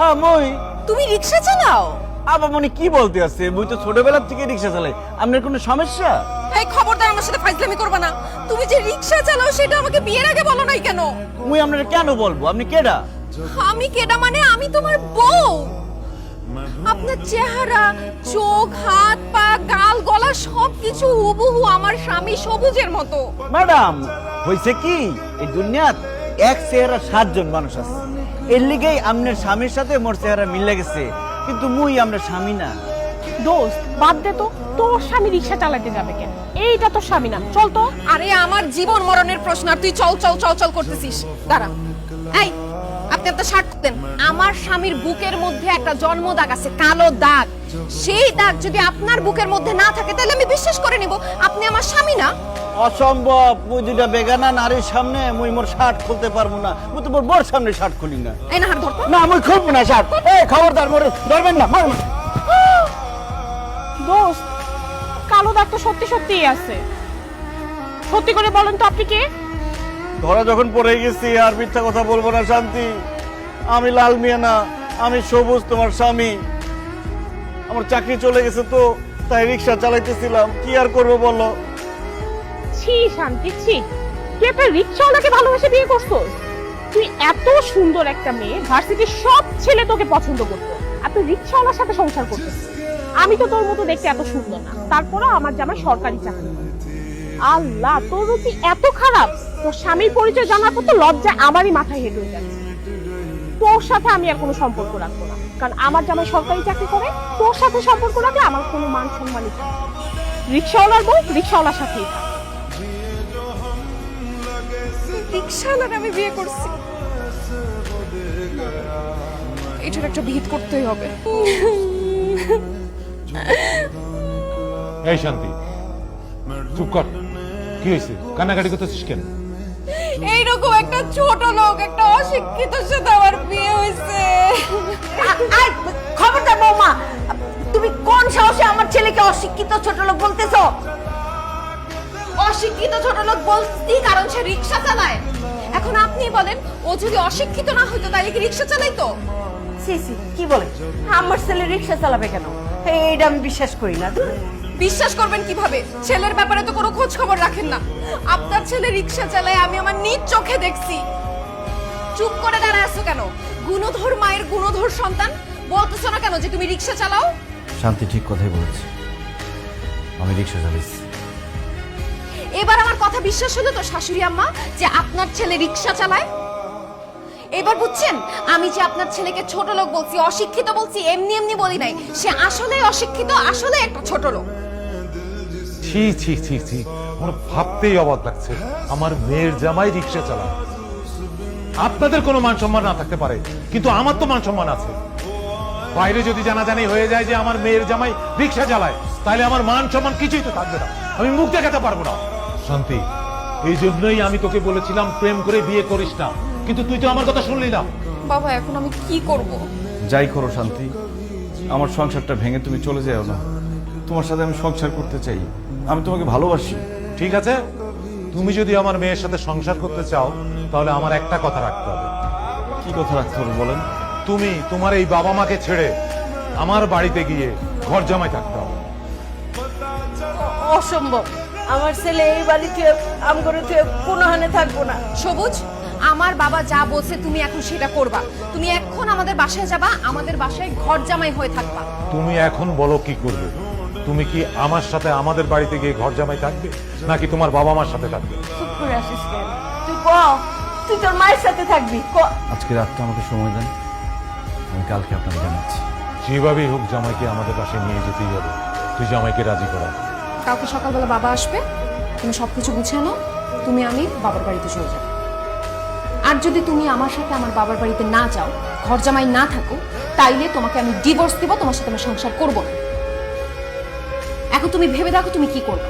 হ্যাঁ মই। তুমি রিকশা চালাও? আবার মনে কি বলতে আছে, মুই তো ছোটবেলা থেকে রিকশা চালাই। আপনার কোনো সমস্যা? এই খবরদার আমার সাথে ফাইজলামি করবে না। তুমি যে রিকশা চালাও সেটা আমাকে বিয়ের আগে বলো নাই কেন? মুই আপনার কেন বলবো? আপনি কেডা? আমি কেডা মানে আমি তোমার বউ। আপনার চেহারা, চোখ, হাত, পা, গাল, গলা সবকিছু হুবহু আমার স্বামী সবুজের মতো। ম্যাডাম হইছে কি, এই দুনিয়াত এক চেহারা 7 জন মানুষ আছে। এর লিগেই আপনার স্বামীর সাথে মোর চেহারা মিলে গেছে, কিন্তু মুই আপনার স্বামী না। দোস্ত বাদ দে তো, তোর স্বামী রিকশা চালাতে যাবে কেন? এইটা তোর স্বামী না, চল তো। আরে আমার জীবন মরণের প্রশ্ন আর তুই চল চল চল চল করতেছিস। দাঁড়া। এই আপনি একটা শার্ট দেন। আমার স্বামীর বুকের মধ্যে একটা জন্ম দাগ আছে, কালো দাগ। সেই দাগ যদি আপনার বুকের মধ্যে না থাকে তাহলে আমি বিশ্বাস করে নিব আপনি আমার স্বামী না। অসম্ভব, মুই দুটা বেগানা নারীর সামনে মুই মোর শার্ট খুলতে পারবো না। মুই তো মোর বোর সামনে শার্ট খুলি না। এই না হাত ধর তো। না মুই খুলবো না শার্ট। এই খবরদার, মোরে ধরবেন না। দোস্ত কালো দাগ তো সত্যি সত্যিই আছে। সত্যি করে বলেন তো আপনি কে? ধরা যখন পড়ে গেছি আর মিথ্যা কথা বলবো না শান্তি। আমি লাল মিয়া না, আমি সবুজ, তোমার স্বামী। আমার চাকরি চলে গেছে তো, তাই রিক্সা চালাইতেছিলাম। কি আর করবো বলো? ছি শান্তি, ছি। তুই একটা রিকশাওয়ালাকে ভালোবেসে বিয়ে করছিস? তুই এত সুন্দর একটা মেয়ে, ভার্সিটির সব ছেলে তোকে পছন্দ করতো, আর তুই রিকশাওয়ালার সাথে সংসার করতেছিস। আমি তো তোর মতো দেখতে এত সুন্দর না, তারপরে আমার জামাই সরকারি চাকরি। আল্লাহ, তোর রুচি এত খারাপ! তোর স্বামীর পরিচয় জানার পর তো লজ্জায় আমারই মাথায় হেঁটে হয়ে যাচ্ছে। তোর সাথে আমি আর কোনো সম্পর্ক রাখবো না, কারণ আমার জামাই সরকারি চাকরি করে। তোর সাথে সম্পর্ক রাখলে আমার কোনো মান সম্মানই থাকে না। রিকশাওয়ালার বউ রিকশাওয়ালার সাথেই থাক। রিকশাওয়ালার আমি বিয়ে করছি, এটার একটা ভিত করতেই হবে। এই শান্তি, চুপ কর। কি হয়েছে? কান্নাকাটি করতেছিস কেন? এইরকম একটা ছোট লোক, একটা অশিক্ষিতর সাথে আমার বিয়ে হয়েছে। খবরদার বৌমা, তুমি কোন সাহসে আমার ছেলেকে অশিক্ষিত ছোট লোক বলতেছো? অশিক্ষিত ছোট লোক বলছি কারণ সে রিকশা চালায়। এখন আপনি বলেন, ও যদি অশিক্ষিত না হইতো তাহলে কি রিকশা চালাইতো? সি সি, কি বলে? আমার ছেলে রিক্সা চালাবে কেন? এইটা আমি বিশ্বাস করি না। বিশ্বাস করবেন কিভাবে? ছেলের ব্যাপারে তো কোনো খোঁজ খবর রাখেন না। আপনার ছেলে রিকশা চালায় আমি আমার নিজ চোখে দেখছি। চুপ করে দাঁড়ায় আছো কেন? গুণধর মায়ের গুণধর সন্তান, বলতেছো না কেন যে তুমি রিকশা চালাও? শান্তি ঠিক কথাই বলেছে, আমি রিক্সা চালাইছি। এবার আমার কথা বিশ্বাস হলো তো শাশুড়ি আম্মা যে আপনার ছেলে রিকশা চালায়? এবার বুঝছেন আমি যে আপনার ছেলেকে ছোট লোক বলছি, অশিক্ষিত বলছি, এমনি এমনি বলি নাই। সে আসলে অশিক্ষিত, আসলে একটা ছোট লোক। ছি ছি ছি ছি, আমার ভাবতেই অবাক লাগছে। আমার মেয়ের জামাই রিক্সা চালায়। আপনাদের কোনো মান সম্মান না থাকতে পারে, কিন্তু আমার তো মান সম্মান আছে। বাইরে যদি জানাজানি হয়ে যায় যে আমার মেয়ের জামাই রিক্সা চালায়, তাহলে আমার মান সম্মান কিছুই তো থাকবে না, আমি মুখ দেখাতে পারবো না। শান্তি, এই জন্যই আমি তোকে বলেছিলাম প্রেম করে বিয়ে করিস না, কিন্তু তুই তো আমার কথা শুনলি না। বাবা এখন আমি কি করব? যাই করো শান্তি, আমার সংসারটা ভেঙে তুমি চলে যাও না। তোমার সাথে আমি সংসার করতে চাই, আমি তোমাকে ভালোবাসি। ঠিক আছে, তুমি যদি আমার মেয়ের সাথে সংসার করতে চাও তাহলে আমার একটা কথা রাখতে হবে। কি কথা রাখতে হবে বলেন? তুমি তোমার এই বাবা মাকে ছেড়ে আমার বাড়িতে গিয়ে ঘর জামাই থাকতে হবে। অসম্ভব, আমার ছেলে এই বাড়িতে আমি করে কোনো হানে থাকবো না। সবুজ, আমার বাবা যা বলছে তুমি এখন সেটা করবা। তুমি এখন আমাদের বাসায় যাবা, আমাদের বাসায় ঘর জামাই হয়ে থাকবা। তুমি এখন বলো কি করবে? তুমি কি আমার সাথে আমাদের বাড়িতে গিয়ে ঘর জামাই থাকবে, নাকি তোমার বাবা মার সাথে থাকবে? চুপ করে আসিস কেন? তুই ক, তুই তোর মায়ের সাথে থাকবি। আজকে রাতটা আমাকে সময় দেন, আমি কালকে আপনাকে জানাচ্ছি। যেভাবেই হোক জামাইকে আমাদের বাসায় নিয়ে যেতেই হবে। তুই জামাইকে রাজি করা। কালকে সকালবেলা বাবা আসবে, তুমি সবকিছু গুছিয়ে নাও। তুমি আমি বাবার বাড়িতে চলে যাবো। আর যদি তুমি আমার সাথে আমার বাবার বাড়িতে না যাও, ঘর জামাই না থাকো, তাইলে তোমাকে আমি ডিভোর্স দিব, তোমার সাথে আমি সংসার করবো না। এখন তুমি ভেবে দেখো তুমি কি করবে।